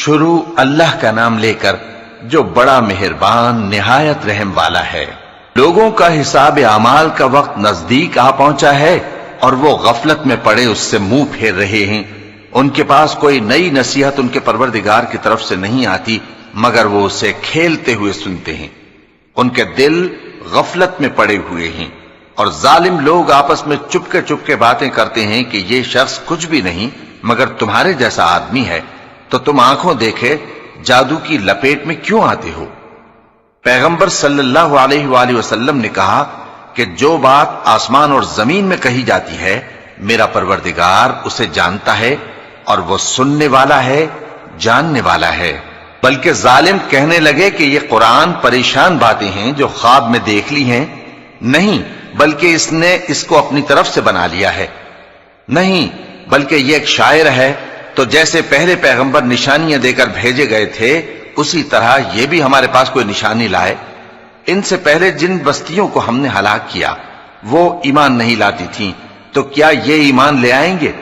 شروع اللہ کا نام لے کر جو بڑا مہربان نہایت رحم والا ہے۔ لوگوں کا حساب اعمال کا وقت نزدیک آ پہنچا ہے اور وہ غفلت میں پڑے اس سے منہ پھیر رہے ہیں۔ ان کے پاس کوئی نئی نصیحت ان کے پروردگار کی طرف سے نہیں آتی مگر وہ اسے کھیلتے ہوئے سنتے ہیں۔ ان کے دل غفلت میں پڑے ہوئے ہیں اور ظالم لوگ آپس میں چپ کے باتیں کرتے ہیں کہ یہ شخص کچھ بھی نہیں مگر تمہارے جیسا آدمی ہے، تو تم آنکھوں دیکھے جادو کی لپیٹ میں کیوں آتے ہو؟ پیغمبر صلی اللہ علیہ وآلہ وسلم نے کہا کہ جو بات آسمان اور زمین میں کہی جاتی ہے میرا پروردگار اسے جانتا ہے اور وہ سننے والا ہے، جاننے والا ہے۔ بلکہ ظالم کہنے لگے کہ یہ قرآن پریشان باتیں ہیں جو خواب میں دیکھ لی ہیں، نہیں بلکہ اس نے اس کو اپنی طرف سے بنا لیا ہے، نہیں بلکہ یہ ایک شاعر ہے۔ تو جیسے پہلے پیغمبر نشانیاں دے کر بھیجے گئے تھے اسی طرح یہ بھی ہمارے پاس کوئی نشانی لائے۔ ان سے پہلے جن بستیوں کو ہم نے ہلاک کیا وہ ایمان نہیں لاتی تھیں، تو کیا یہ ایمان لے آئیں گے؟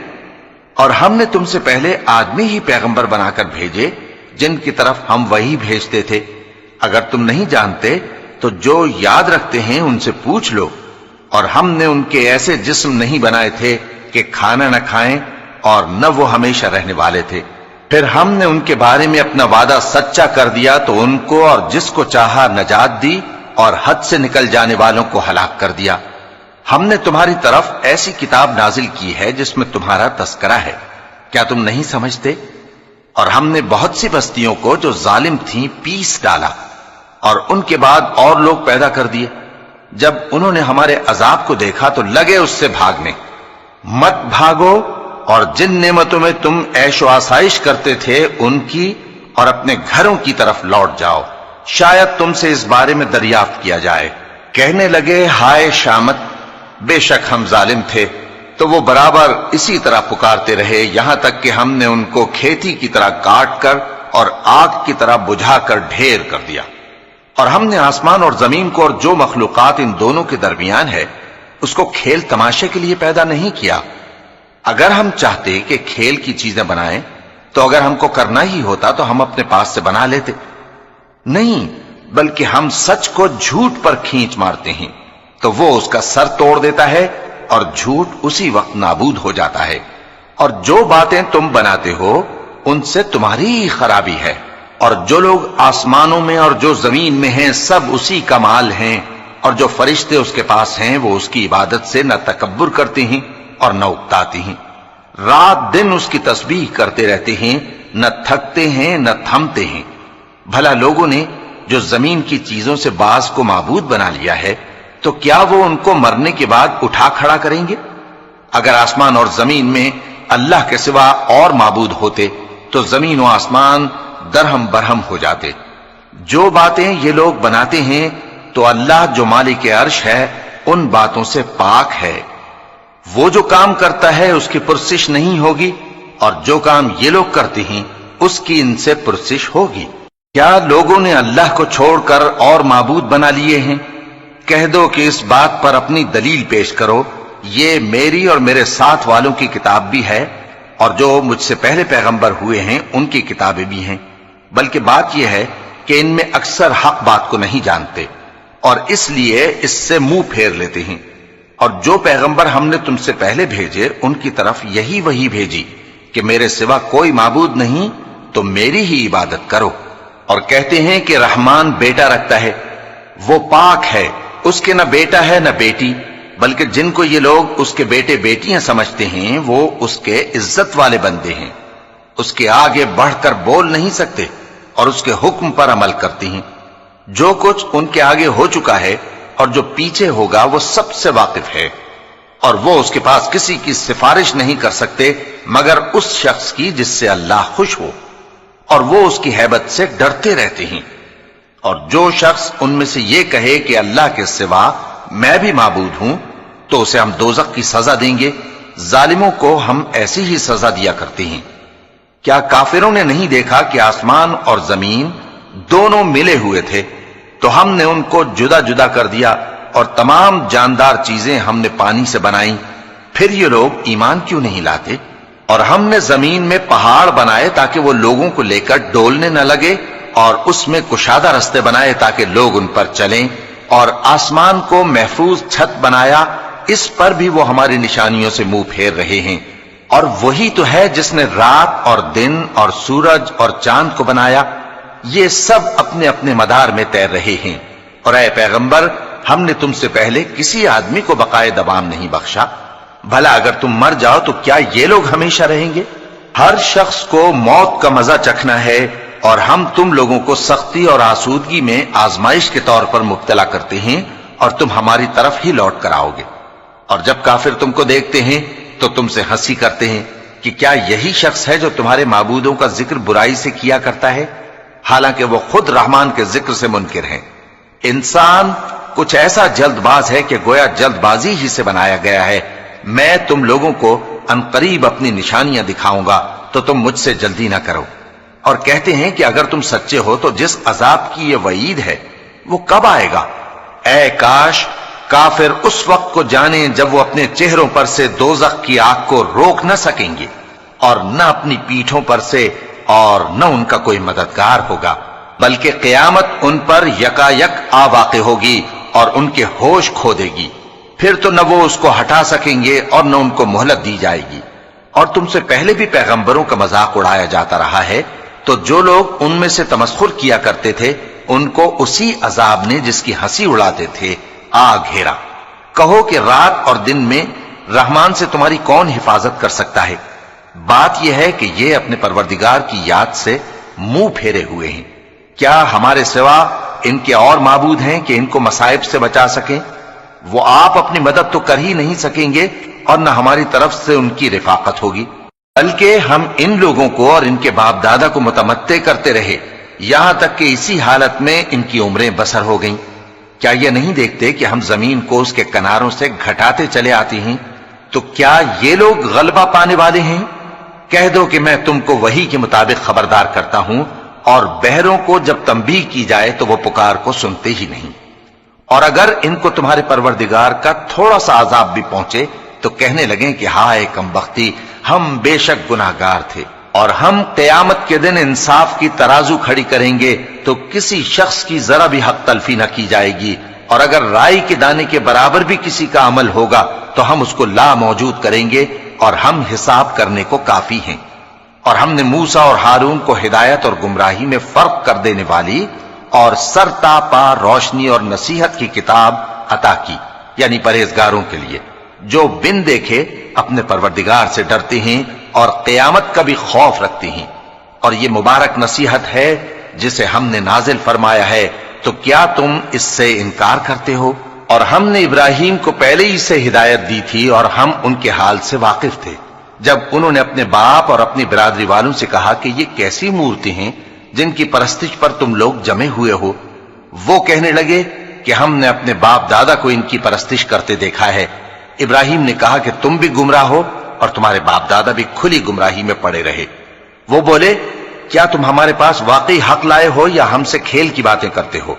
اور ہم نے تم سے پہلے آدمی ہی پیغمبر بنا کر بھیجے جن کی طرف ہم وہی بھیجتے تھے۔ اگر تم نہیں جانتے تو جو یاد رکھتے ہیں ان سے پوچھ لو۔ اور ہم نے ان کے ایسے جسم نہیں بنائے تھے کہ کھانا نہ کھائیں اور نہ وہ ہمیشہ رہنے والے تھے۔ پھر ہم نے ان کے بارے میں اپنا وعدہ سچا کر دیا تو ان کو اور جس کو چاہا نجات دی اور حد سے نکل جانے والوں کو ہلاک کر دیا۔ ہم نے تمہاری طرف ایسی کتاب نازل کی ہے جس میں تمہارا تذکرہ ہے، کیا تم نہیں سمجھتے؟ اور ہم نے بہت سی بستیوں کو جو ظالم تھیں پیس ڈالا اور ان کے بعد اور لوگ پیدا کر دیے۔ جب انہوں نے ہمارے عذاب کو دیکھا تو لگے اس سے بھاگنے۔ مت بھاگو اور جن نعمتوں میں تم عیش و آسائش کرتے تھے ان کی اور اپنے گھروں کی طرف لوٹ جاؤ، شاید تم سے اس بارے میں دریافت کیا جائے۔ کہنے لگے ہائے شامت، بے شک ہم ظالم تھے، تو وہ برابر اسی طرح پکارتے رہے یہاں تک کہ ہم نے ان کو کھیتی کی طرح کاٹ کر اور آگ کی طرح بجھا کر ڈھیر کر دیا۔ اور ہم نے آسمان اور زمین کو اور جو مخلوقات ان دونوں کے درمیان ہے اس کو کھیل تماشے کے لیے پیدا نہیں کیا۔ اگر ہم چاہتے کہ کھیل کی چیزیں بنائیں تو اگر ہم کو کرنا ہی ہوتا تو ہم اپنے پاس سے بنا لیتے، نہیں بلکہ ہم سچ کو جھوٹ پر کھینچ مارتے ہیں تو وہ اس کا سر توڑ دیتا ہے اور جھوٹ اسی وقت نابود ہو جاتا ہے۔ اور جو باتیں تم بناتے ہو ان سے تمہاری ہی خرابی ہے، اور جو لوگ آسمانوں میں اور جو زمین میں ہیں سب اسی کا مال ہیں، اور جو فرشتے اس کے پاس ہیں وہ اس کی عبادت سے نہ تکبر کرتے ہیں اور نہ اکتاتے ہیں، رات دن اس کی تسبیح کرتے رہتے ہیں، نہ تھکتے ہیں نہ تھمتے ہیں۔ بھلا لوگوں نے جو زمین کی چیزوں سے بعض کو معبود بنا لیا ہے تو کیا وہ ان کو مرنے کے بعد اٹھا کھڑا کریں گے؟ اگر آسمان اور زمین میں اللہ کے سوا اور معبود ہوتے تو زمین و آسمان درہم برہم ہو جاتے۔ جو باتیں یہ لوگ بناتے ہیں تو اللہ جو مالک عرش ہے ان باتوں سے پاک ہے۔ وہ جو کام کرتا ہے اس کی پرسش نہیں ہوگی، اور جو کام یہ لوگ کرتے ہیں اس کی ان سے پرسش ہوگی۔ کیا لوگوں نے اللہ کو چھوڑ کر اور معبود بنا لیے ہیں؟ کہہ دو کہ اس بات پر اپنی دلیل پیش کرو، یہ میری اور میرے ساتھ والوں کی کتاب بھی ہے اور جو مجھ سے پہلے پیغمبر ہوئے ہیں ان کی کتابیں بھی ہیں، بلکہ بات یہ ہے کہ ان میں اکثر حق بات کو نہیں جانتے اور اس لیے اس سے منہ پھیر لیتے ہیں۔ اور جو پیغمبر ہم نے تم سے پہلے بھیجے ان کی طرف یہی وحی بھیجی کہ میرے سوا کوئی معبود نہیں تو میری ہی عبادت کرو، اور کہتے ہیں کہ رحمان بیٹا رکھتا ہے، وہ پاک ہے، اس کے نہ بیٹا ہے نہ بیٹی، بلکہ جن کو یہ لوگ اس کے بیٹے بیٹیاں سمجھتے ہیں وہ اس کے عزت والے بندے ہیں، اس کے آگے بڑھ کر بول نہیں سکتے اور اس کے حکم پر عمل کرتے ہیں۔ جو کچھ ان کے آگے ہو چکا ہے اور جو پیچھے ہوگا وہ سب سے واقف ہے، اور وہ اس کے پاس کسی کی سفارش نہیں کر سکتے مگر اس شخص کی جس سے اللہ خوش ہو، اور وہ اس کی ہیبت سے ڈرتے رہتے ہیں۔ اور جو شخص ان میں سے یہ کہے کہ اللہ کے سوا میں بھی معبود ہوں تو اسے ہم دوزخ کی سزا دیں گے، ظالموں کو ہم ایسی ہی سزا دیا کرتے ہیں۔ کیا کافروں نے نہیں دیکھا کہ آسمان اور زمین دونوں ملے ہوئے تھے تو ہم نے ان کو جدا جدا کر دیا اور تمام جاندار چیزیں ہم نے پانی سے بنائیں، پھر یہ لوگ ایمان کیوں نہیں لاتے؟ اور ہم نے زمین میں پہاڑ بنائے تاکہ وہ لوگوں کو لے کر ڈولنے نہ لگے، اور اس میں کشادہ رستے بنائے تاکہ لوگ ان پر چلیں، اور آسمان کو محفوظ چھت بنایا، اس پر بھی وہ ہماری نشانیوں سے منہ پھیر رہے ہیں۔ اور وہی تو ہے جس نے رات اور دن اور سورج اور چاند کو بنایا، یہ سب اپنے اپنے مدار میں تیر رہے ہیں۔ اور اے پیغمبر، ہم نے تم سے پہلے کسی آدمی کو بقائے دوام نہیں بخشا، بھلا اگر تم مر جاؤ تو کیا یہ لوگ ہمیشہ رہیں گے؟ ہر شخص کو موت کا مزہ چکھنا ہے، اور ہم تم لوگوں کو سختی اور آسودگی میں آزمائش کے طور پر مبتلا کرتے ہیں، اور تم ہماری طرف ہی لوٹ کر آؤ گے۔ اور جب کافر تم کو دیکھتے ہیں تو تم سے ہنسی کرتے ہیں کہ کیا یہی شخص ہے جو تمہارے معبودوں کا ذکر برائی سے کیا کرتا ہے، حالانکہ وہ خود رحمان کے ذکر سے منکر ہیں۔ انسان کچھ ایسا جلد باز ہے کہ گویا جلد بازی ہی سے بنایا گیا ہے۔ میں تم لوگوں کو عنقریب اپنی نشانیاں دکھاؤں گا تو تم مجھ سے جلدی نہ کرو۔ اور کہتے ہیں کہ اگر تم سچے ہو تو جس عذاب کی یہ وعید ہے وہ کب آئے گا؟ اے کاش کافر اس وقت کو جانیں جب وہ اپنے چہروں پر سے دوزخ کی آگ کو روک نہ سکیں گے، اور نہ اپنی پیٹھوں پر سے، اور نہ ان کا کوئی مددگار ہوگا، بلکہ قیامت ان پر یکا یک آ واقع ہوگی اور ان کے ہوش کھو دے گی، پھر تو نہ وہ اس کو ہٹا سکیں گے اور نہ ان کو مہلت دی جائے گی۔ اور تم سے پہلے بھی پیغمبروں کا مذاق اڑایا جاتا رہا ہے، تو جو لوگ ان میں سے تمسخر کیا کرتے تھے ان کو اسی عذاب نے جس کی ہنسی اڑاتے تھے آ گھیرا۔ کہو کہ رات اور دن میں رحمان سے تمہاری کون حفاظت کر سکتا ہے؟ بات یہ ہے کہ یہ اپنے پروردگار کی یاد سے منہ پھیرے ہوئے ہیں۔ کیا ہمارے سوا ان کے اور معبود ہیں کہ ان کو مصائب سے بچا سکیں؟ وہ آپ اپنی مدد تو کر ہی نہیں سکیں گے، اور نہ ہماری طرف سے ان کی رفاقت ہوگی، بلکہ ہم ان لوگوں کو اور ان کے باپ دادا کو متمتع کرتے رہے، یہاں تک کہ اسی حالت میں ان کی عمریں بسر ہو گئیں۔ کیا یہ نہیں دیکھتے کہ ہم زمین کو اس کے کناروں سے گھٹاتے چلے آتے ہیں؟ تو کیا یہ لوگ غلبہ پانے والے ہیں؟ کہہ دو کہ میں تم کو وحی کے مطابق خبردار کرتا ہوں، اور بہروں کو جب تنبیہ کی جائے تو وہ پکار کو سنتے ہی نہیں۔ اور اگر ان کو تمہارے پروردگار کا تھوڑا سا عذاب بھی پہنچے تو کہنے لگیں کہ ہائے کمبختی، ہم بے شک گناہگار تھے۔ اور ہم قیامت کے دن انصاف کی ترازو کھڑی کریں گے تو کسی شخص کی ذرا بھی حق تلفی نہ کی جائے گی، اور اگر رائی کے دانے کے برابر بھی کسی کا عمل ہوگا تو ہم اس کو لا موجود کریں گے، اور ہم حساب کرنے کو کافی ہیں۔ اور ہم نے موسیٰ اور ہارون کو ہدایت اور گمراہی میں فرق کر دینے والی اور سر تا پا روشنی اور نصیحت کی کتاب عطا کی، یعنی پرہیزگاروں کے لیے جو بن دیکھے اپنے پروردگار سے ڈرتے ہیں اور قیامت کا بھی خوف رکھتے ہیں۔ اور یہ مبارک نصیحت ہے جسے ہم نے نازل فرمایا ہے، تو کیا تم اس سے انکار کرتے ہو؟ اور ہم نے ابراہیم کو پہلے ہی سے ہدایت دی تھی، اور ہم ان کے حال سے واقف تھے جب انہوں نے اپنے باپ اور اپنی برادری والوں سے کہا کہ یہ کیسی مورتی ہیں جن کی پرستش پر تم لوگ جمے ہوئے ہو۔ وہ کہنے لگے کہ ہم نے اپنے باپ دادا کو ان کی پرستش کرتے دیکھا ہے۔ ابراہیم نے کہا کہ تم بھی گمراہ ہو اور تمہارے باپ دادا بھی کھلی گمراہی میں پڑے رہے۔ وہ بولے کیا تم ہمارے پاس واقعی حق لائے ہو یا ہم سے کھیل کی باتیں کرتے ہو؟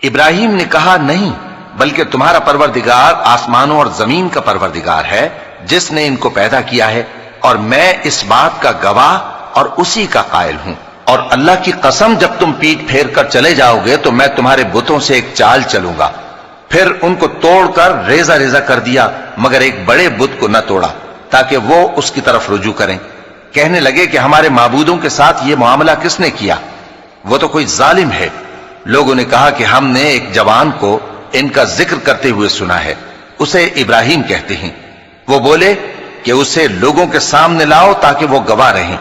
ابراہیم نے کہا نہیں، بلکہ تمہارا پروردگار آسمانوں اور زمین کا پروردگار ہے جس نے ان کو پیدا کیا ہے، اور میں اس بات کا گواہ اور اسی کا قائل ہوں۔ اور اللہ کی قسم جب تم پیٹ پھیر کر چلے جاؤ گے تو میں تمہارے بتوں سے ایک چال چلوں گا۔ پھر ان کو توڑ کر ریزہ ریزہ کر دیا، مگر ایک بڑے بت کو نہ توڑا تاکہ وہ اس کی طرف رجوع کریں۔ کہنے لگے کہ ہمارے معبودوں کے ساتھ یہ معاملہ کس نے کیا؟ وہ تو کوئی ظالم ہے۔ لوگوں نے کہا کہ ہم نے ایک جوان کو ان کا ذکر کرتے ہوئے سنا ہے، اسے ابراہیم کہتے ہیں۔ وہ بولے کہ اسے لوگوں کے سامنے لاؤ تاکہ وہ گواہ رہیں۔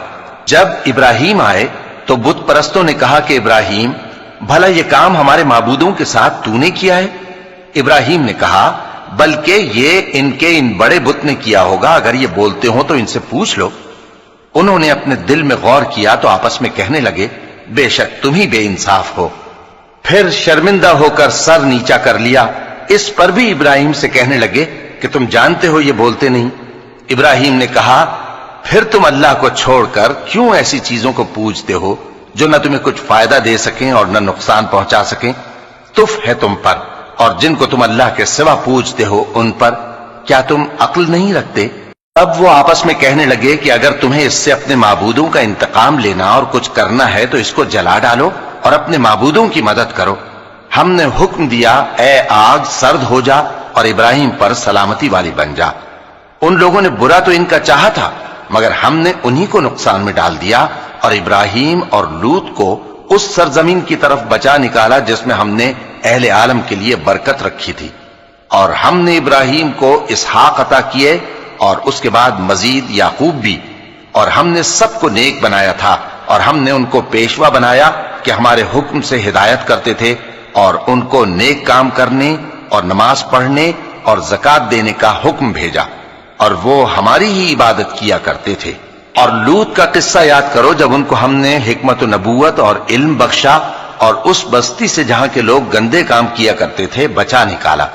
جب ابراہیم آئے تو بت پرستوں نے کہا کہ ابراہیم، بھلا یہ کام ہمارے معبودوں کے ساتھ تو نے کیا ہے؟ ابراہیم نے کہا بلکہ یہ ان کے ان بڑے بت نے کیا ہوگا، اگر یہ بولتے ہوں تو ان سے پوچھ لو۔ انہوں نے اپنے دل میں غور کیا تو آپس میں کہنے لگے بے شک تم ہی بے انصاف ہو۔ پھر شرمندہ ہو کر سر نیچا کر لیا۔ اس پر بھی ابراہیم سے کہنے لگے کہ تم جانتے ہو یہ بولتے نہیں۔ ابراہیم نے کہا پھر تم اللہ کو چھوڑ کر کیوں ایسی چیزوں کو پوجتے ہو جو نہ تمہیں کچھ فائدہ دے سکیں اور نہ نقصان پہنچا سکیں؟ تف ہے تم پر اور جن کو تم اللہ کے سوا پوجتے ہو ان پر، کیا تم عقل نہیں رکھتے؟ تب وہ آپس میں کہنے لگے کہ اگر تمہیں اس سے اپنے معبودوں کا انتقام لینا اور کچھ کرنا ہے تو اس کو جلا ڈالو اور اپنے معبودوں کی مدد کرو۔ ہم نے حکم دیا اے آگ سرد ہو جا اور ابراہیم پر سلامتی والی بن جا۔ ان لوگوں نے برا تو ان کا چاہا تھا، مگر ہم نے انہی کو نقصان میں ڈال دیا اور ابراہیم اور لوط کو اس سرزمین کی طرف بچا نکالا جس میں ہم نے اہل عالم کے لیے برکت رکھی تھی۔ اور ہم نے ابراہیم کو اسحاق عطا کیے اور اس کے بعد مزید یعقوب بھی، اور ہم نے سب کو نیک بنایا تھا اور ہم نے ان کو پیشوا بنایا کہ ہمارے حکم سے ہدایت کرتے تھے اور ان کو نیک کام کرنے اور نماز پڑھنے اور زکات دینے کا حکم بھیجا، اور وہ ہماری ہی عبادت کیا کرتے تھے۔ اور لوط کا قصہ یاد کرو جب ان کو ہم نے حکمت و نبوت اور علم بخشا اور اس بستی سے جہاں کے لوگ گندے کام کیا کرتے تھے بچا نکالا۔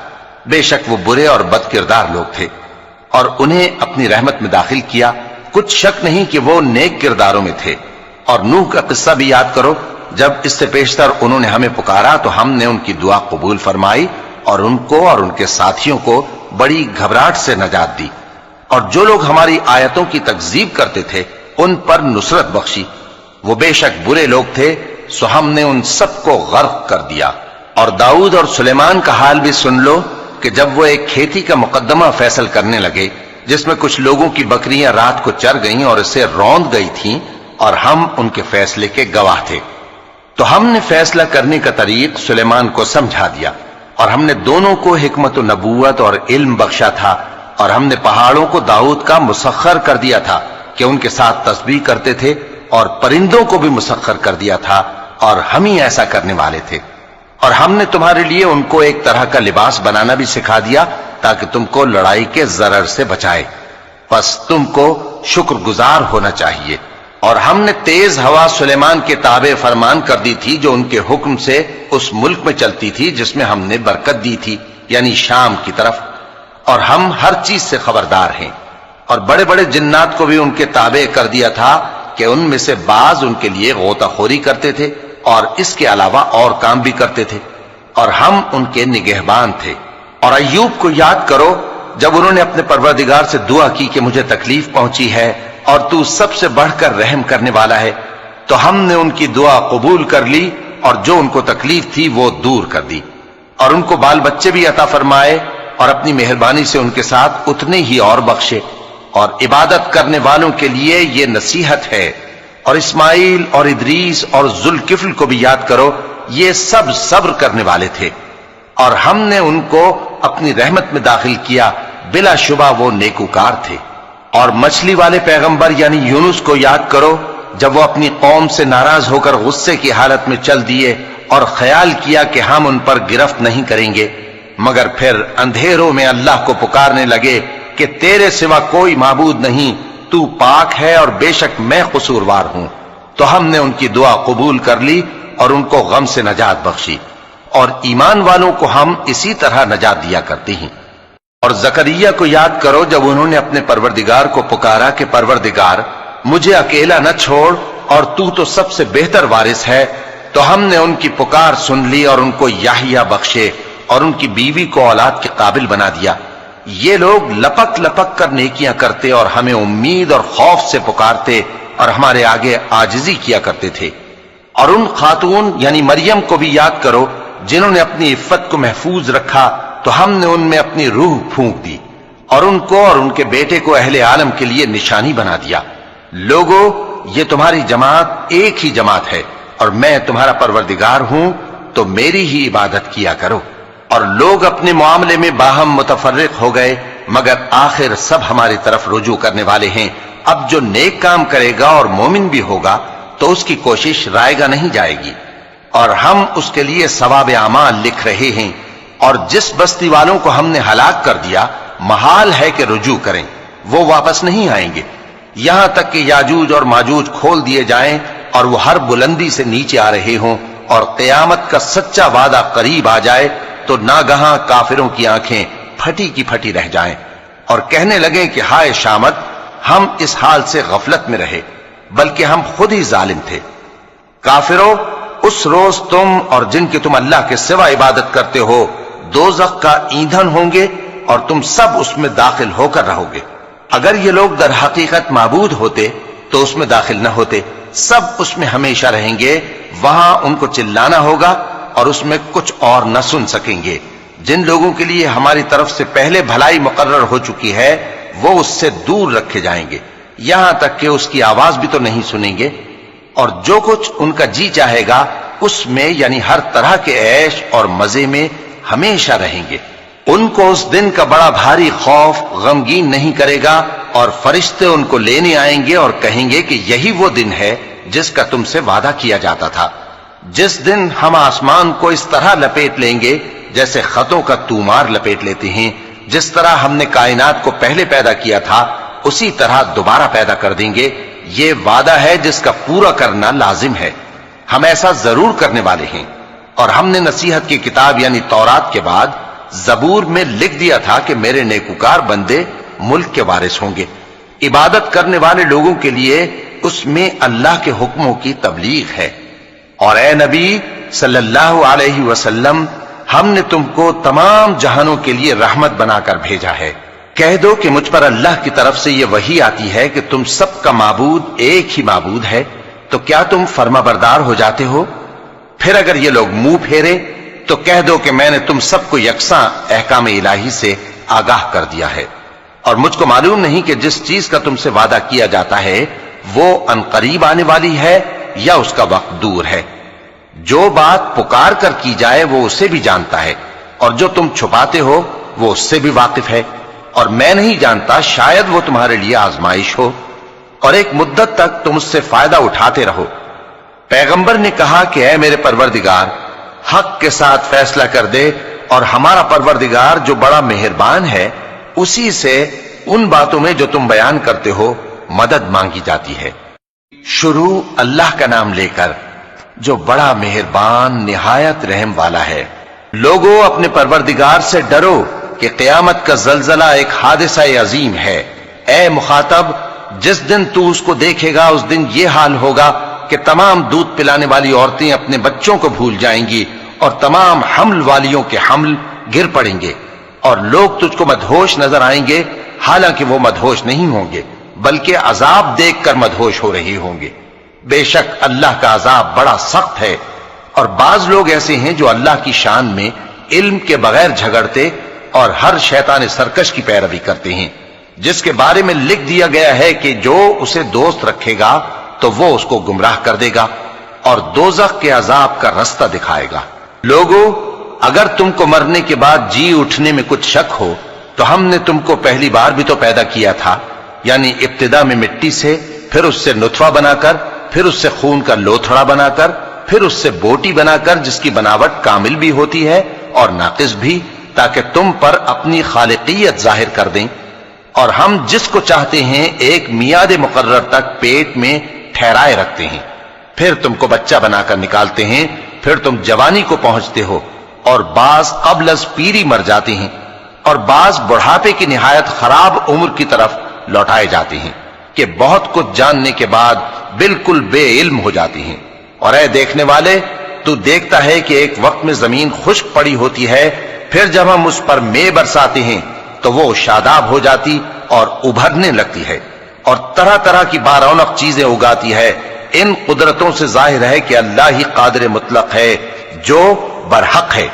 بے شک وہ برے اور بد کردار لوگ تھے، اور انہیں اپنی رحمت میں داخل کیا، کچھ شک نہیں کہ وہ نیک کرداروں میں تھے۔ اور نوح کا قصہ بھی یاد کرو جب اس سے پیشتر انہوں نے ہمیں پکارا تو ہم نے ان کی دعا قبول فرمائی اور ان کو اور ان کے ساتھیوں کو بڑی گھبراہٹ سے نجات دی، اور جو لوگ ہماری آیتوں کی تکذیب کرتے تھے ان پر نصرت بخشی۔ وہ بے شک برے لوگ تھے، سو ہم نے ان سب کو غرق کر دیا۔ اور داؤد اور سلیمان کا حال بھی سن لو کہ جب وہ ایک کھیتی کا مقدمہ فیصل کرنے لگے جس میں کچھ لوگوں کی بکریاں رات کو چر گئیں اور اسے روند گئی تھیں، اور ہم ان کے فیصلے کے گواہ تھے، تو ہم نے فیصلہ کرنے کا طریق سلیمان کو سمجھا دیا، اور ہم نے دونوں کو حکمت و نبوت اور علم بخشا تھا، اور ہم نے پہاڑوں کو داؤد کا مسخر کر دیا تھا کہ ان کے ساتھ تسبیح کرتے تھے، اور پرندوں کو بھی مسخر کر دیا تھا، اور ہم ہی ایسا کرنے والے تھے۔ اور ہم نے تمہارے لیے ان کو ایک طرح کا لباس بنانا بھی سکھا دیا تاکہ تم کو لڑائی کے ضرر سے بچائے، پس تم کو شکر گزار ہونا چاہیے۔ اور ہم نے تیز ہوا سلیمان کے تابع فرمان کر دی تھی جو ان کے حکم سے اس ملک میں چلتی تھی جس میں ہم نے برکت دی تھی، یعنی شام کی طرف، اور ہم ہر چیز سے خبردار ہیں۔ اور بڑے بڑے جنات کو بھی ان کے تابع کر دیا تھا کہ ان میں سے بعض ان کے لیے غوطہ خوری کرتے تھے اور اس کے علاوہ اور کام بھی کرتے تھے، اور ہم ان کے نگہبان تھے۔ اور ایوب کو یاد کرو جب انہوں نے اپنے پروردگار سے دعا کی کہ مجھے تکلیف پہنچی ہے اور تو سب سے بڑھ کر رحم کرنے والا ہے، تو ہم نے ان کی دعا قبول کر لی اور جو ان کو تکلیف تھی وہ دور کر دی، اور ان کو بال بچے بھی عطا فرمائے اور اپنی مہربانی سے ان کے ساتھ اتنے ہی اور بخشے۔ اور عبادت کرنے والوں کے لیے یہ نصیحت ہے۔ اور اسماعیل اور ادریس اور ذوالکفل کو بھی یاد کرو، یہ سب صبر کرنے والے تھے، اور ہم نے ان کو اپنی رحمت میں داخل کیا، بلا شبہ وہ نیکوکار تھے۔ اور مچھلی والے پیغمبر یعنی یونس کو یاد کرو جب وہ اپنی قوم سے ناراض ہو کر غصے کی حالت میں چل دیے اور خیال کیا کہ ہم ان پر گرفت نہیں کریں گے، مگر پھر اندھیروں میں اللہ کو پکارنے لگے کہ تیرے سوا کوئی معبود نہیں، تو پاک ہے اور بے شک میں قصوروار ہوں، تو ہم نے ان کی دعا قبول کر لی اور ان کو غم سے نجات بخشی، اور ایمان والوں کو ہم اسی طرح نجات دیا کرتے ہیں۔ اور زکریا کو یاد کرو جب انہوں نے اپنے پروردگار کو پکارا کہ پروردگار مجھے اکیلا نہ چھوڑ اور تو سب سے بہتر وارث ہے، تو ہم نے ان کی پکار سن لی اور ان کو یحییٰ بخشے اور ان کی بیوی کو اولاد کے قابل بنا دیا۔ یہ لوگ لپک لپک کر نیکیاں کرتے اور ہمیں امید اور خوف سے پکارتے اور ہمارے آگے عاجزی کیا کرتے تھے۔ اور ان خاتون یعنی مریم کو بھی یاد کرو جنہوں نے اپنی عفت کو محفوظ رکھا، تو ہم نے ان میں اپنی روح پھونک دی اور ان کو اور ان کے بیٹے کو اہل عالم کے لیے نشانی بنا دیا۔ لوگو، یہ تمہاری جماعت ایک ہی جماعت ہے اور میں تمہارا پروردگار ہوں، تو میری ہی عبادت کیا کرو۔ اور لوگ اپنے معاملے میں باہم متفرق ہو گئے، مگر آخر سب ہماری طرف رجوع کرنے والے ہیں۔ اب جو نیک کام کرے گا اور مومن بھی ہوگا تو اس کی کوشش رائے گا نہیں جائے گی، اور ہم اس کے لیے ثواب اعمال لکھ رہے ہیں۔ اور جس بستی والوں کو ہم نے ہلاک کر دیا، محال ہے کہ رجوع کریں، وہ واپس نہیں آئیں گے، یہاں تک کہ یاجوج اور ماجوج کھول دیے جائیں اور وہ ہر بلندی سے نیچے آ رہے ہوں، اور قیامت کا سچا وعدہ قریب آ جائے تو ناگہاں کافروں کی آنکھیں پھٹی کی پھٹی رہ جائیں اور کہنے لگیں کہ ہائے شامت، ہم اس حال سے غفلت میں رہے، بلکہ ہم خود ہی ظالم تھے۔ کافروں، اس روز تم اور جن کی تم اللہ کے سوا عبادت کرتے ہو دوزخ کا ایندھن ہوں گے اور تم سب اس میں داخل ہو کر رہو گے۔ اگر یہ لوگ در حقیقت معبود ہوتے تو اس میں داخل نہ ہوتے، سب اس میں ہمیشہ رہیں گے، وہاں ان کو چلانا ہوگا اور اس میں کچھ اور نہ سن سکیں گے۔ جن لوگوں کے لیے ہماری طرف سے پہلے بھلائی مقرر ہو چکی ہے وہ اس سے دور رکھے جائیں گے، یہاں تک کہ اس کی آواز بھی تو نہیں سنیں گے، اور جو کچھ ان کا جی چاہے گا اس میں یعنی ہر طرح کے عیش اور مزے میں ہمیشہ رہیں گے۔ ان کو اس دن کا بڑا بھاری خوف غمگین نہیں کرے گا، اور فرشتے ان کو لینے آئیں گے اور کہیں گے کہ یہی وہ دن ہے جس کا تم سے وعدہ کیا جاتا تھا، جس دن ہم آسمان کو اس طرح لپیٹ لیں گے جیسے خطوں کا تومار لپیٹ لیتے ہیں، جس طرح ہم نے کائنات کو پہلے پیدا کیا تھا اسی طرح دوبارہ پیدا کر دیں گے۔ یہ وعدہ ہے جس کا پورا کرنا لازم ہے، ہم ایسا ضرور کرنے والے ہیں۔ اور ہم نے نصیحت کی کتاب یعنی تورات کے بعد زبور میں لکھ دیا تھا کہ میرے نیکوکار بندے ملک کے وارث ہوں گے۔ عبادت کرنے والے لوگوں کے لیے اس میں اللہ کے حکموں کی تبلیغ ہے۔ اور اے نبی صلی اللہ علیہ وسلم، ہم نے تم کو تمام جہانوں کے لیے رحمت بنا کر بھیجا ہے۔ کہہ دو کہ مجھ پر اللہ کی طرف سے یہ وحی آتی ہے کہ تم سب کا معبود ایک ہی معبود ہے، تو کیا تم فرما بردار ہو جاتے ہو؟ پھر اگر یہ لوگ منہ پھیرے تو کہہ دو کہ میں نے تم سب کو یکساں احکام الہی سے آگاہ کر دیا ہے، اور مجھ کو معلوم نہیں کہ جس چیز کا تم سے وعدہ کیا جاتا ہے وہ عنقریب آنے والی ہے یا اس کا وقت دور ہے۔ جو بات پکار کر کی جائے وہ اسے بھی جانتا ہے، اور جو تم چھپاتے ہو وہ اس سے بھی واقف ہے، اور میں نہیں جانتا شاید وہ تمہارے لیے آزمائش ہو، اور ایک مدت تک تم اس سے فائدہ اٹھاتے رہو۔ پیغمبر نے کہا کہ اے میرے پروردگار، حق کے ساتھ فیصلہ کر دے، اور ہمارا پروردگار جو بڑا مہربان ہے اسی سے ان باتوں میں جو تم بیان کرتے ہو مدد مانگی جاتی ہے۔ شروع اللہ کا نام لے کر جو بڑا مہربان نہایت رحم والا ہے۔ لوگوں اپنے پروردگار سے ڈرو کہ قیامت کا زلزلہ ایک حادثہ عظیم ہے۔ اے مخاطب، جس دن تو اس کو دیکھے گا اس دن یہ حال ہوگا کہ تمام دودھ پلانے والی عورتیں اپنے بچوں کو بھول جائیں گی، اور تمام حمل والیوں کے حمل گر پڑیں گے، اور لوگ تجھ کو مدہوش نظر آئیں گے، حالانکہ وہ مدہوش نہیں ہوں گے بلکہ عذاب دیکھ کر مدہوش ہو رہے ہوں گے۔ بے شک اللہ کا عذاب بڑا سخت ہے۔ اور بعض لوگ ایسے ہیں جو اللہ کی شان میں علم کے بغیر جھگڑتے اور ہر شیطان سرکش کی پیروی کرتے ہیں، جس کے بارے میں لکھ دیا گیا ہے کہ جو اسے دوست رکھے گا تو وہ اس کو گمراہ کر دے گا اور دوزخ کے عذاب کا رستہ دکھائے گا۔ لوگوں، اگر تم کو مرنے کے بعد جی اٹھنے میں کچھ شک ہو تو ہم نے تم کو پہلی بار بھی تو پیدا کیا تھا، یعنی ابتدا میں مٹی سے، پھر اس سے نطفہ بنا کر، پھر اس سے خون کا لوتھڑا بنا کر، پھر اس سے بوٹی بنا کر جس کی بناوٹ کامل بھی ہوتی ہے اور ناقص بھی، تاکہ تم پر اپنی خالقیت ظاہر کر دیں۔ اور ہم جس کو چاہتے ہیں ایک میعاد مقرر تک پیٹ میں ٹھہرائے رکھتے ہیں، پھر تم کو بچہ بنا کر نکالتے ہیں، پھر تم جوانی کو پہنچتے ہو، اور بعض قبل از پیری مر جاتے ہیں، اور بعض بڑھاپے کی نہایت خراب عمر کی طرف لوٹائے جاتے ہیں کہ بہت کچھ جاننے کے بعد بالکل بے علم ہو جاتے ہیں۔ اور اے دیکھنے والے، تو دیکھتا ہے کہ ایک وقت میں زمین خشک پڑی ہوتی ہے، پھر جب ہم اس پر مے برساتے ہیں تو وہ شاداب ہو جاتی اور ابھرنے لگتی ہے، اور طرح طرح کی بارونق چیزیں اگاتی ہے۔ ان قدرتوں سے ظاہر ہے کہ اللہ ہی قادر مطلق ہے جو برحق ہے،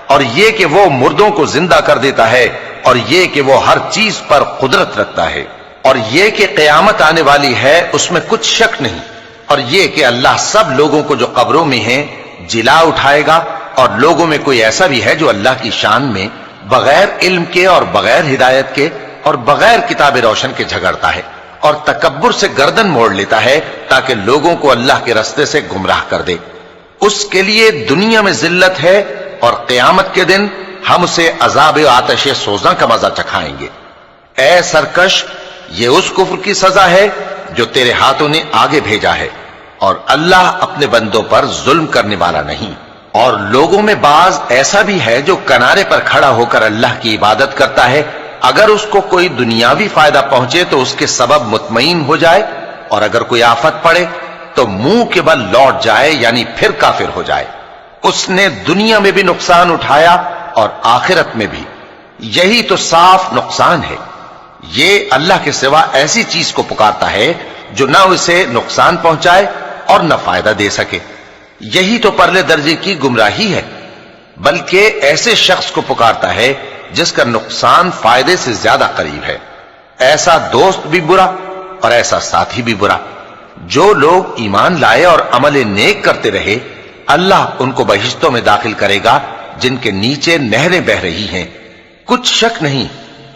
اور یہ کہ وہ مردوں کو زندہ کر دیتا ہے، اور یہ کہ وہ ہر چیز پر قدرت رکھتا ہے، اور یہ کہ قیامت آنے والی ہے اس میں کچھ شک نہیں، اور یہ کہ اللہ سب لوگوں کو جو قبروں میں ہیں جلا اٹھائے گا، اور لوگوں میں کوئی ایسا بھی ہے جو اللہ کی شان میں بغیر علم کے اور بغیر ہدایت کے اور بغیر کتاب روشن کے جھگڑتا ہے، اور تکبر سے گردن موڑ لیتا ہے تاکہ لوگوں کو اللہ کے رستے سے گمراہ کر دے۔ اس کے لیے دنیا میں ذلت ہے، اور قیامت کے دن ہم اسے عذاب آتش سوزاں کا مزہ چکھائیں گے۔ اے سرکش، یہ اس کفر کی سزا ہے جو تیرے ہاتھوں نے آگے بھیجا ہے، اور اللہ اپنے بندوں پر ظلم کرنے والا نہیں۔ اور لوگوں میں بعض ایسا بھی ہے جو کنارے پر کھڑا ہو کر اللہ کی عبادت کرتا ہے، اگر اس کو کوئی دنیاوی فائدہ پہنچے تو اس کے سبب مطمئن ہو جائے، اور اگر کوئی آفت پڑے تو منہ کے بل لوٹ جائے، یعنی پھر کافر ہو جائے۔ اس نے دنیا میں بھی نقصان اٹھایا اور آخرت میں بھی، یہی تو صاف نقصان ہے۔ یہ اللہ کے سوا ایسی چیز کو پکارتا ہے جو نہ اسے نقصان پہنچائے اور نہ فائدہ دے سکے. یہی تو پرلے درجے کی گمراہی ہے. بلکہ ایسے شخص کو پکارتا ہے جس کا نقصان فائدے سے زیادہ قریب ہے. ایسا دوست بھی برا اور ایسا ساتھی بھی برا. جو لوگ ایمان لائے اور عمل نیک کرتے رہے اللہ ان کو بہشتوں میں داخل کرے گا جن کے نیچے نہریں بہ رہی ہیں. کچھ شک نہیں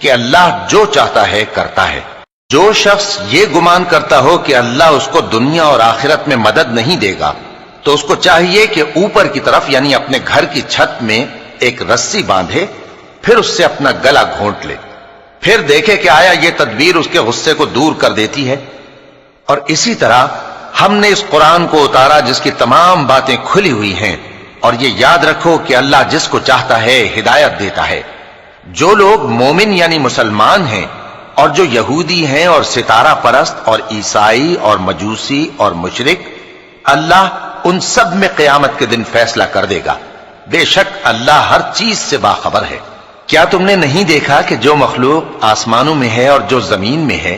کہ اللہ جو چاہتا ہے کرتا ہے. جو شخص یہ گمان کرتا ہو کہ اللہ اس کو دنیا اور آخرت میں مدد نہیں دے گا تو اس کو چاہیے کہ اوپر کی طرف یعنی اپنے گھر کی چھت میں ایک رسی باندھے، پھر اس سے اپنا گلا گھونٹ لے، پھر دیکھے کہ آیا یہ تدبیر اس کے غصے کو دور کر دیتی ہے. اور اسی طرح ہم نے اس قرآن کو اتارا جس کی تمام باتیں کھلی ہوئی ہیں. اور یہ یاد رکھو کہ اللہ جس کو چاہتا ہے ہدایت دیتا ہے. جو لوگ مومن یعنی مسلمان ہیں اور جو یہودی ہیں اور ستارہ پرست اور عیسائی اور مجوسی اور مشرک، اللہ ان سب میں قیامت کے دن فیصلہ کر دے گا. بے شک اللہ ہر چیز سے باخبر ہے. کیا تم نے نہیں دیکھا کہ جو مخلوق آسمانوں میں ہے اور جو زمین میں ہے،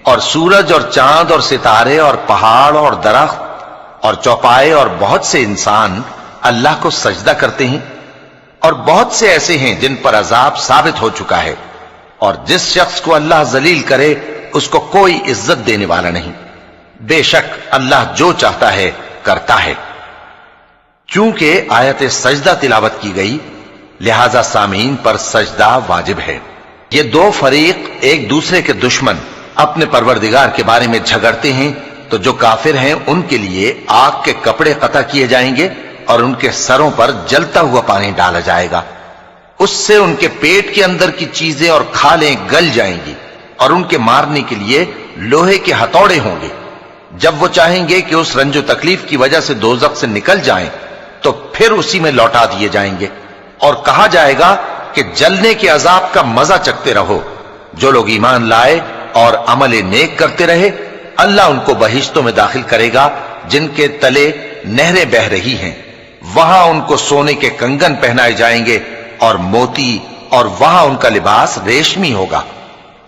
اور سورج اور چاند اور ستارے اور پہاڑ اور درخت اور چوپائے اور بہت سے انسان اللہ کو سجدہ کرتے ہیں، اور بہت سے ایسے ہیں جن پر عذاب ثابت ہو چکا ہے. اور جس شخص کو اللہ ذلیل کرے اس کو کوئی عزت دینے والا نہیں. بے شک اللہ جو چاہتا ہے کرتا ہے. چونکہ آیت سجدہ تلاوت کی گئی لہذا سامعین پر سجدہ واجب ہے. یہ دو فریق ایک دوسرے کے دشمن اپنے پروردگار کے بارے میں جھگڑتے ہیں تو جو کافر ہیں ان کے لیے آگ کے کپڑے قطع کیے جائیں گے اور ان کے سروں پر جلتا ہوا پانی ڈالا جائے گا. اس سے ان کے پیٹ کے اندر کی چیزیں اور کھالیں گل جائیں گی اور ان کے مارنے کے لیے لوہے کے ہتھوڑے ہوں گے. جب وہ چاہیں گے کہ اس رنج و تکلیف کی وجہ سے دوزخ سے نکل جائیں تو پھر اسی میں لوٹا دیے جائیں گے اور کہا جائے گا کہ جلنے کے عذاب کا مزہ چکھتے رہو. جو لوگ ایمان لائے اور عمل نیک کرتے رہے اللہ ان کو بہشتوں میں داخل کرے گا جن کے تلے نہریں بہ رہی ہیں. وہاں ان کو سونے کے کنگن پہنائے جائیں گے اور موتی، اور وہاں ان کا لباس ریشمی ہوگا.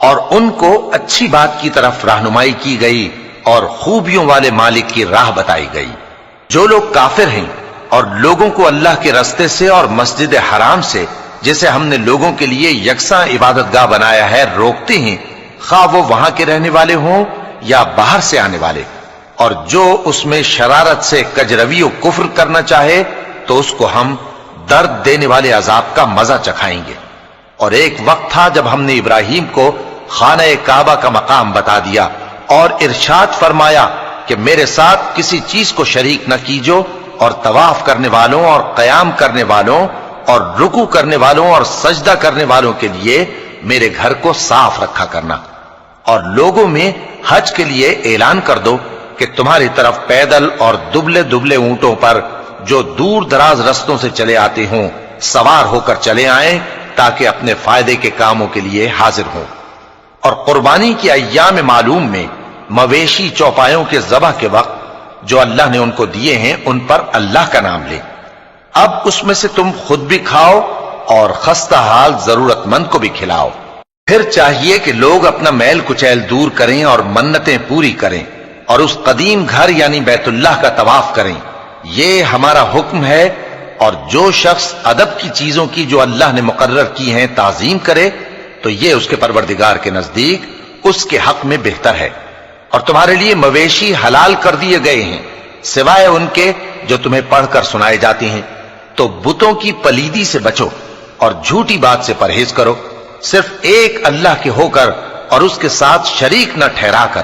اور ان کو اچھی بات کی طرف رہنمائی کی گئی اور خوبیوں والے مالک کی راہ بتائی گئی. جو لوگ کافر ہیں اور لوگوں کو اللہ کے رستے سے اور مسجد حرام سے جسے ہم نے لوگوں کے لیے یکساں عبادت گاہ بنایا ہے روکتے ہیں، خواہ وہ وہاں کے رہنے والے ہوں یا باہر سے آنے والے، اور جو اس میں شرارت سے کجروی و کفر کرنا چاہے تو اس کو ہم درد دینے والے عذاب کا مزہ چکھائیں گے. اور ایک وقت تھا جب ہم نے ابراہیم کو خانہ کعبہ کا مقام بتا دیا اور ارشاد فرمایا کہ میرے ساتھ کسی چیز کو شریک نہ کیجو، اور طواف کرنے والوں اور قیام کرنے والوں اور رکوع کرنے والوں اور سجدہ کرنے والوں کے لیے میرے گھر کو صاف رکھا کرنا. اور لوگوں میں حج کے لیے اعلان کر دو کہ تمہاری طرف پیدل اور دبلے دبلے اونٹوں پر جو دور دراز رستوں سے چلے آتے ہوں سوار ہو کر چلے آئیں تاکہ اپنے فائدے کے کاموں کے لیے حاضر ہوں. اور قربانی کی ایام معلوم میں مویشی چوپایوں کے ذبح کے وقت جو اللہ نے ان کو دیے ہیں ان پر اللہ کا نام لے. اب اس میں سے تم خود بھی کھاؤ اور خستہ حال ضرورت مند کو بھی کھلاؤ. پھر چاہیے کہ لوگ اپنا میل کچیل دور کریں اور منتیں پوری کریں اور اس قدیم گھر یعنی بیت اللہ کا طواف کریں. یہ ہمارا حکم ہے. اور جو شخص ادب کی چیزوں کی جو اللہ نے مقرر کی ہیں تعظیم کرے تو یہ اس کے پروردگار کے نزدیک اس کے حق میں بہتر ہے. اور تمہارے لیے مویشی حلال کر دیے گئے ہیں سوائے ان کے جو تمہیں پڑھ کر سنائے جاتے ہیں. تو بتوں کی پلیدی سے بچو اور جھوٹی بات سے پرہیز کرو، صرف ایک اللہ کے ہو کر اور اس کے ساتھ شریک نہ ٹھہرا کر.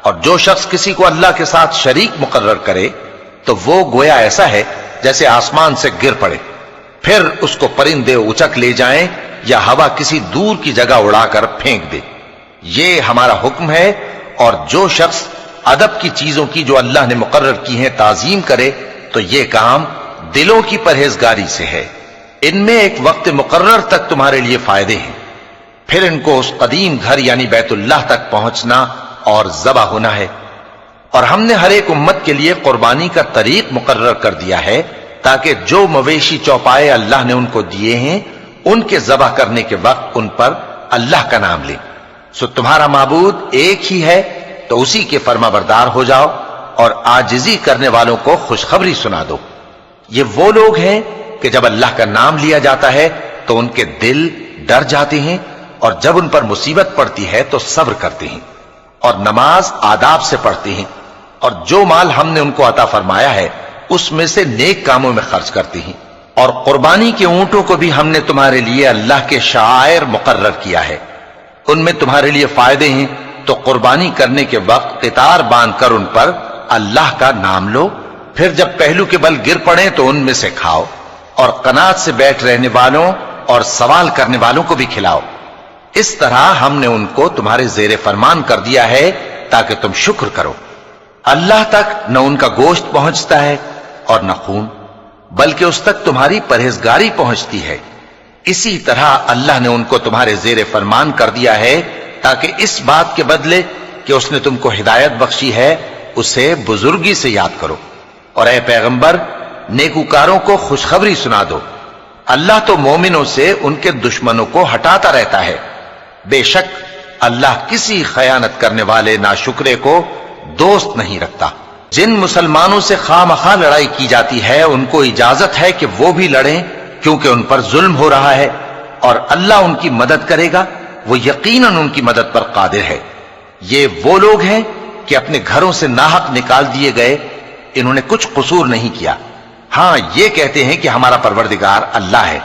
اور جو شخص کسی کو اللہ کے ساتھ شریک مقرر کرے تو وہ گویا ایسا ہے جیسے آسمان سے گر پڑے، پھر اس کو پرندے اچک لے جائیں یا ہوا کسی دور کی جگہ اڑا کر پھینک دے. یہ ہمارا حکم ہے. اور جو شخص ادب کی چیزوں کی جو اللہ نے مقرر کی ہیں تعظیم کرے تو یہ کام دلوں کی پرہیزگاری سے ہے. ان میں ایک وقت مقرر تک تمہارے لیے فائدے ہیں، پھر ان کو اس قدیم گھر یعنی بیت اللہ تک پہنچنا اور ذبح ہونا ہے. اور ہم نے ہر ایک امت کے لیے قربانی کا طریق مقرر کر دیا ہے تاکہ جو مویشی چوپائے اللہ نے ان کو دیے ہیں ان کے ذبح کرنے کے وقت ان پر اللہ کا نام لیں. سو تمہارا معبود ایک ہی ہے، تو اسی کے فرمانبردار ہو جاؤ اور عاجزی کرنے والوں کو خوشخبری سنا دو۔ یہ وہ لوگ ہیں کہ جب اللہ کا نام لیا جاتا ہے تو ان کے دل ڈر جاتے ہیں، اور جب ان پر مصیبت پڑتی ہے تو صبر کرتے ہیں، اور نماز آداب سے پڑھتے ہیں، اور جو مال ہم نے ان کو عطا فرمایا ہے اس میں سے نیک کاموں میں خرچ کرتے ہیں۔ اور قربانی کے اونٹوں کو بھی ہم نے تمہارے لیے اللہ کے شعائر مقرر کیا ہے، ان میں تمہارے لیے فائدے ہیں، تو قربانی کرنے کے وقت قطار باندھ کر ان پر اللہ کا نام لو، پھر جب پہلو کے بل گر پڑیں تو ان میں سے کھاؤ، اور قناعت سے بیٹھ رہنے والوں اور سوال کرنے والوں کو بھی کھلاؤ۔ اس طرح ہم نے ان کو تمہارے زیر فرمان کر دیا ہے تاکہ تم شکر کرو۔ اللہ تک نہ ان کا گوشت پہنچتا ہے اور نہ خون، بلکہ اس تک تمہاری پرہیزگاری پہنچتی ہے۔ اسی طرح اللہ نے ان کو تمہارے زیر فرمان کر دیا ہے تاکہ اس بات کے بدلے کہ اس نے تم کو ہدایت بخشی ہے اسے بزرگی سے یاد کرو۔ اور اے پیغمبر، نیکوکاروں کو خوشخبری سنا دو، اللہ تو مومنوں سے ان کے دشمنوں کو ہٹاتا رہتا ہے۔ بے شک اللہ کسی خیانت کرنے والے ناشکرے کو دوست نہیں رکھتا۔ جن مسلمانوں سے خواہ مخواہ لڑائی کی جاتی ہے ان کو اجازت ہے کہ وہ بھی لڑیں، کیونکہ ان پر ظلم ہو رہا ہے، اور اللہ ان کی مدد کرے گا، وہ یقیناً ان کی مدد پر قادر ہے۔ یہ وہ لوگ ہیں کہ اپنے گھروں سے ناحق نکال دیے گئے، انہوں نے کچھ قصور نہیں کیا، ہاں یہ کہتے ہیں کہ ہمارا پروردگار اللہ ہے۔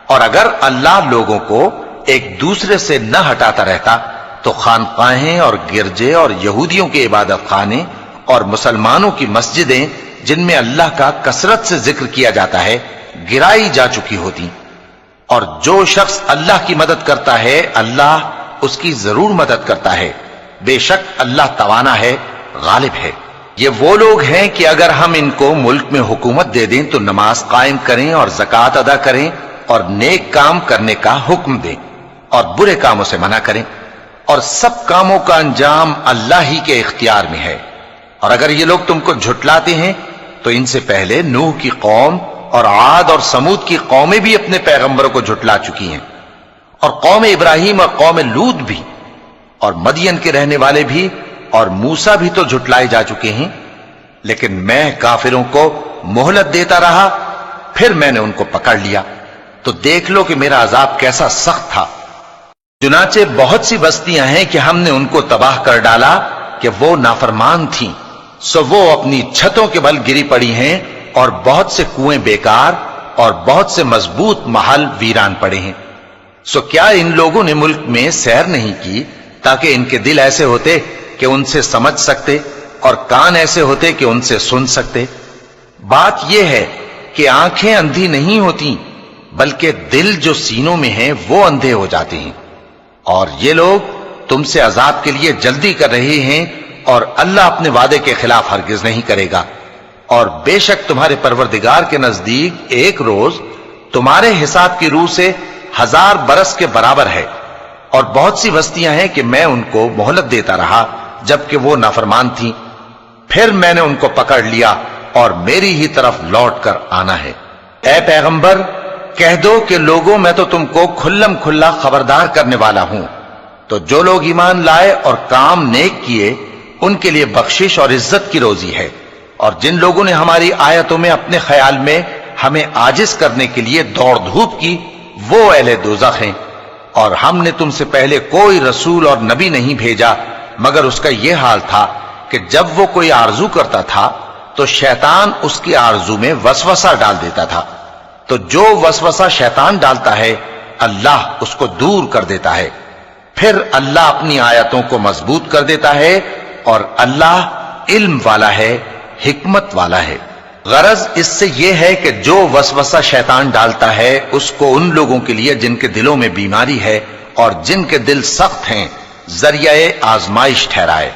اور اگر اللہ لوگوں کو ایک دوسرے سے نہ ہٹاتا رہتا تو خانقاہیں اور گرجے اور یہودیوں کے عبادت خانے اور مسلمانوں کی مسجدیں جن میں اللہ کا کثرت سے ذکر کیا جاتا ہے گرائی جا چکی ہوتی۔ اور جو شخص اللہ کی مدد کرتا ہے اللہ اس کی ضرور مدد کرتا ہے، بے شک اللہ توانا ہے، غالب ہے۔ یہ وہ لوگ ہیں کہ اگر ہم ان کو ملک میں حکومت دے دیں تو نماز قائم کریں اور زکوٰۃ ادا کریں اور نیک کام کرنے کا حکم دیں اور برے کاموں سے منع کریں، اور سب کاموں کا انجام اللہ ہی کے اختیار میں ہے۔ اور اگر یہ لوگ تم کو جھٹلاتے ہیں تو ان سے پہلے نوح کی قوم اور عاد اور سمود کی قومیں بھی اپنے پیغمبروں کو جھٹلا چکی ہیں، اور قوم ابراہیم اور قوم لوط بھی، اور مدین کے رہنے والے بھی، اور موسیٰ بھی تو جھٹلائے جا چکے ہیں۔ لیکن میں کافروں کو مہلت دیتا رہا، پھر میں نے ان کو پکڑ لیا، تو دیکھ لو کہ میرا عذاب کیسا سخت تھا۔ چنانچہ بہت سی بستیاں ہیں کہ ہم نے ان کو تباہ کر ڈالا کہ وہ نافرمان تھیں، سو وہ اپنی چھتوں کے بل گری پڑی ہیں، اور بہت سے کنویں بیکار اور بہت سے مضبوط محل ویران پڑے ہیں۔ سو کیا ان لوگوں نے ملک میں سیر نہیں کی تاکہ ان کے دل ایسے ہوتے کہ ان سے سمجھ سکتے اور کان ایسے ہوتے کہ ان سے سن سکتے؟ بات یہ ہے کہ آنکھیں اندھی نہیں ہوتی، بلکہ دل جو سینوں میں ہیں وہ اندھے ہو جاتے ہیں۔ اور یہ لوگ تم سے عذاب کے لیے جلدی کر رہے ہیں، اور اللہ اپنے وعدے کے خلاف ہرگز نہیں کرے گا۔ اور بے شک تمہارے پروردگار کے نزدیک ایک روز تمہارے حساب کی روح سے 1000 برس کے برابر ہے۔ اور بہت سی بستیاں ہیں کہ میں ان کو مہلت دیتا رہا جبکہ وہ نافرمان تھیں، پھر میں نے ان کو پکڑ لیا اور میری ہی طرف لوٹ کر آنا ہے۔ اے پیغمبر، کہہ دو کہ لوگوں میں تو تم کو کھلم کھلا خبردار کرنے والا ہوں، تو جو لوگ ایمان لائے اور کام نیک کیے ان کے لیے بخشش اور عزت کی روزی ہے، اور جن لوگوں نے ہماری آیتوں میں اپنے خیال میں ہمیں عاجز کرنے کے لیے دوڑ دھوپ کی وہ اہل دوزخ ہیں۔ اور ہم نے تم سے پہلے کوئی رسول اور نبی نہیں بھیجا مگر اس کا یہ حال تھا کہ جب وہ کوئی آرزو کرتا تھا تو شیطان اس کی آرزو میں وسوسہ ڈال دیتا تھا، تو جو وسوسہ شیطان ڈالتا ہے اللہ اس کو دور کر دیتا ہے، پھر اللہ اپنی آیتوں کو مضبوط کر دیتا ہے، اور اللہ علم والا ہے، حکمت والا ہے۔ غرض اس سے یہ ہے کہ جو وسوسہ شیطان ڈالتا ہے اس کو ان لوگوں کے لیے جن کے دلوں میں بیماری ہے اور جن کے دل سخت ہیں ذریعہ آزمائش ٹھہرائے۔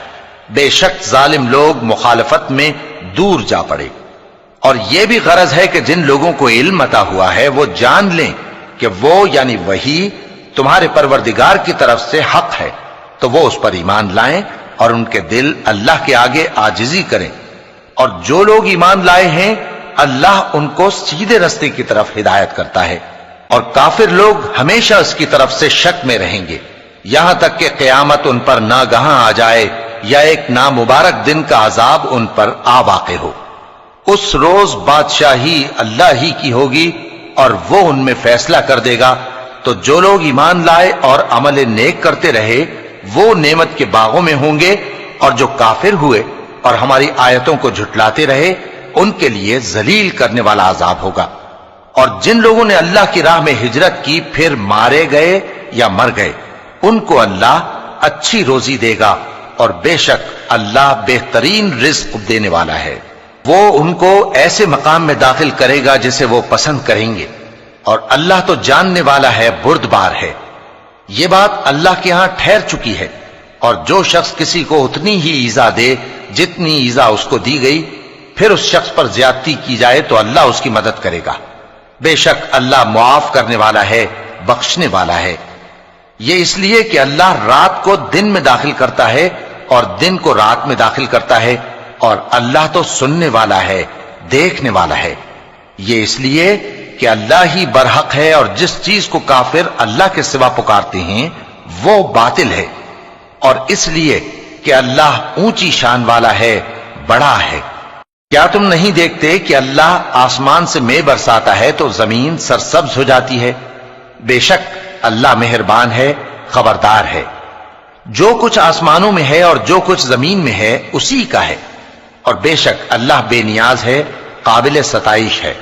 بے شک ظالم لوگ مخالفت میں دور جا پڑے۔ اور یہ بھی غرض ہے کہ جن لوگوں کو علم عطا ہوا ہے وہ جان لیں کہ وہ یعنی وحی تمہارے پروردگار کی طرف سے حق ہے، تو وہ اس پر ایمان لائیں اور ان کے دل اللہ کے آگے عاجزی کریں۔ اور جو لوگ ایمان لائے ہیں اللہ ان کو سیدھے رستے کی طرف ہدایت کرتا ہے، اور کافر لوگ ہمیشہ اس کی طرف سے شک میں رہیں گے۔ یہاں تک کہ قیامت ان پر ناگہاں آ جائے یا ایک نامبارک دن کا عذاب ان پر آ واقع ہو۔ اس روز بادشاہی اللہ ہی کی ہوگی اور وہ ان میں فیصلہ کر دے گا، تو جو لوگ ایمان لائے اور عمل نیک کرتے رہے وہ نعمت کے باغوں میں ہوں گے، اور جو کافر ہوئے اور ہماری آیتوں کو جھٹلاتے رہے ان کے لیے ذلیل کرنے والا عذاب ہوگا۔ اور جن لوگوں نے اللہ کی راہ میں ہجرت کی پھر مارے گئے یا مر گئے، ان کو اللہ اچھی روزی دے گا، اور بے شک اللہ بہترین رزق دینے والا ہے۔ وہ ان کو ایسے مقام میں داخل کرے گا جسے وہ پسند کریں گے، اور اللہ تو جاننے والا ہے، بردبار ہے۔ یہ بات اللہ کے ہاں ٹھہر چکی ہے، اور جو شخص کسی کو اتنی ہی ایذا دے جتنی ایذا اس کو دی گئی، پھر اس شخص پر زیادتی کی جائے تو اللہ اس کی مدد کرے گا۔ بے شک اللہ معاف کرنے والا ہے، بخشنے والا ہے۔ یہ اس لیے کہ اللہ رات کو دن میں داخل کرتا ہے اور دن کو رات میں داخل کرتا ہے، اور اللہ تو سننے والا ہے، دیکھنے والا ہے۔ یہ اس لیے کہ اللہ ہی برحق ہے، اور جس چیز کو کافر اللہ کے سوا پکارتے ہیں وہ باطل ہے، اور اس لیے کہ اللہ اونچی شان والا ہے، بڑا ہے۔ کیا تم نہیں دیکھتے کہ اللہ آسمان سے مے برساتا ہے تو زمین سرسبز ہو جاتی ہے؟ بے شک اللہ مہربان ہے، خبردار ہے۔ جو کچھ آسمانوں میں ہے اور جو کچھ زمین میں ہے اسی کا ہے، اور بے شک اللہ بے نیاز ہے، قابل ستائش ہے۔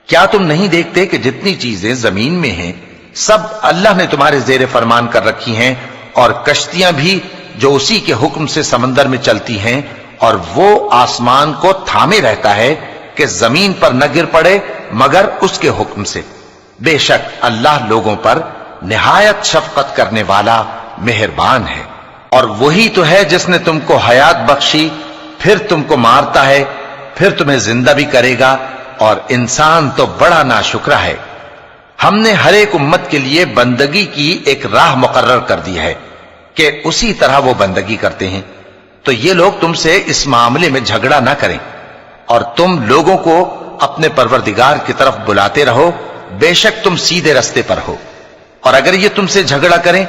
کیا تم نہیں دیکھتے کہ جتنی چیزیں زمین میں ہیں سب اللہ نے تمہارے زیر فرمان کر رکھی ہیں، اور کشتیاں بھی جو اسی کے حکم سے سمندر میں چلتی ہیں، اور وہ آسمان کو تھامے رہتا ہے کہ زمین پر نہ گر پڑے مگر اس کے حکم سے۔ بے شک اللہ لوگوں پر نہایت شفقت کرنے والا مہربان ہے۔ اور وہی تو ہے جس نے تم کو حیات بخشی، پھر تم کو مارتا ہے، پھر تمہیں زندہ بھی کرے گا، اور انسان تو بڑا ناشکرا ہے۔ ہم نے ہر ایک امت کے لیے بندگی کی ایک راہ مقرر کر دی ہے کہ اسی طرح وہ بندگی کرتے ہیں، تو یہ لوگ تم سے اس معاملے میں جھگڑا نہ کریں، اور تم لوگوں کو اپنے پروردگار کی طرف بلاتے رہو، بے شک تم سیدھے رستے پر ہو۔ اور اگر یہ تم سے جھگڑا کریں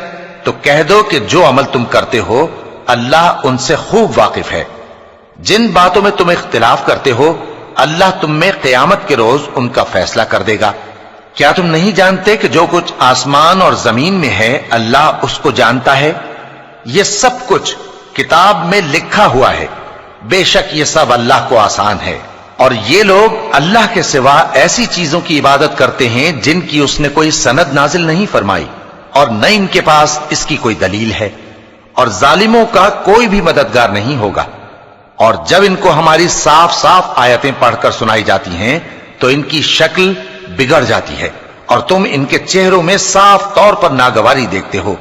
تو کہہ دو کہ جو عمل تم کرتے ہو اللہ ان سے خوب واقف ہے۔ جن باتوں میں تم اختلاف کرتے ہو اللہ تم میں قیامت کے روز ان کا فیصلہ کر دے گا۔ کیا تم نہیں جانتے کہ جو کچھ آسمان اور زمین میں ہے اللہ اس کو جانتا ہے؟ یہ سب کچھ کتاب میں لکھا ہوا ہے، بے شک یہ سب اللہ کو آسان ہے۔ اور یہ لوگ اللہ کے سوا ایسی چیزوں کی عبادت کرتے ہیں جن کی اس نے کوئی سند نازل نہیں فرمائی، اور نہ ان کے پاس اس کی کوئی دلیل ہے، اور ظالموں کا کوئی بھی مددگار نہیں ہوگا۔ اور جب ان کو ہماری صاف صاف آیتیں پڑھ کر سنائی جاتی ہیں تو ان کی شکل بگڑ جاتی ہے، اور تم ان کے چہروں میں صاف طور پر ناگواری دیکھتے ہو۔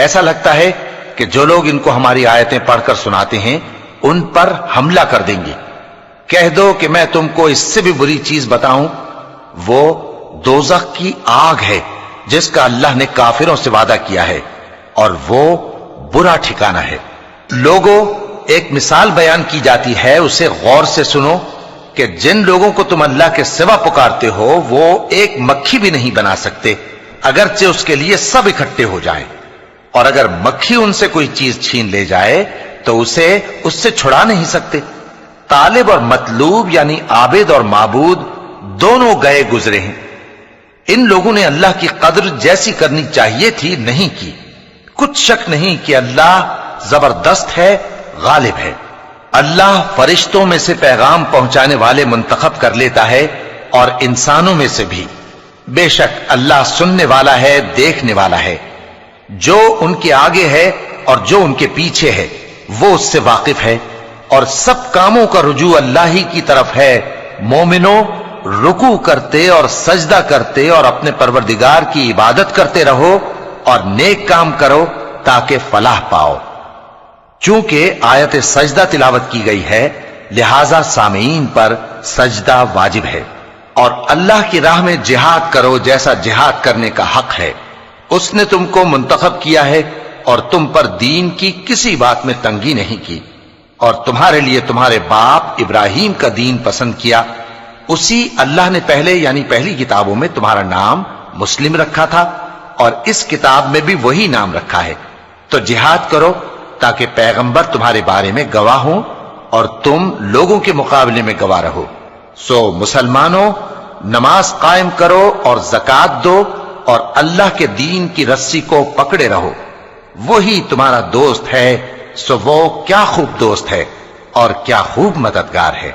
ایسا لگتا ہے کہ جو لوگ ان کو ہماری آیتیں پڑھ کر سناتے ہیں ان پر حملہ کر دیں گے۔ کہہ دو کہ میں تم کو اس سے بھی بری چیز بتاؤں، وہ دوزخ کی آگ ہے جس کا اللہ نے کافروں سے وعدہ کیا ہے، اور وہ برا ٹھکانہ ہے۔ لوگوں، ایک مثال بیان کی جاتی ہے، اسے غور سے سنو کہ جن لوگوں کو تم اللہ کے سوا پکارتے ہو وہ ایک مکھی بھی نہیں بنا سکتے اگرچہ اس کے لیے سب اکٹھے ہو جائیں، اور اگر مکھی ان سے کوئی چیز چھین لے جائے تو اسے اس سے چھڑا نہیں سکتے۔ طالب اور مطلوب یعنی عابد اور معبود دونوں گئے گزرے ہیں۔ ان لوگوں نے اللہ کی قدر جیسی کرنی چاہیے تھی نہیں کی۔ کچھ شک نہیں کہ اللہ زبردست ہے، غالب ہے۔ اللہ فرشتوں میں سے پیغام پہنچانے والے منتخب کر لیتا ہے اور انسانوں میں سے بھی۔ بے شک اللہ سننے والا ہے، دیکھنے والا ہے۔ جو ان کے آگے ہے اور جو ان کے پیچھے ہے وہ اس سے واقف ہے، اور سب کاموں کا رجوع اللہ ہی کی طرف ہے۔ مومنوں، رکوع کرتے اور سجدہ کرتے اور اپنے پروردگار کی عبادت کرتے رہو اور نیک کام کرو تاکہ فلاح پاؤ۔ چونکہ آیت سجدہ تلاوت کی گئی ہے لہذا سامعین پر سجدہ واجب ہے، اور اللہ کی راہ میں جہاد کرو جیسا جہاد کرنے کا حق ہے۔ اس نے تم کو منتخب کیا ہے اور تم پر دین کی کسی بات میں تنگی نہیں کی، اور تمہارے لیے تمہارے باپ ابراہیم کا دین پسند کیا۔ اسی اللہ نے پہلے یعنی پہلی کتابوں میں تمہارا نام مسلم رکھا تھا، اور اس کتاب میں بھی وہی نام رکھا ہے، تو جہاد کرو تاکہ پیغمبر تمہارے بارے میں گواہ ہوں اور تم لوگوں کے مقابلے میں گواہ رہو۔ سو مسلمانوں، نماز قائم کرو اور زکات دو اور اللہ کے دین کی رسی کو پکڑے رہو، وہی تمہارا دوست ہے، سو وہ کیا خوب دوست ہے اور کیا خوب مددگار ہے۔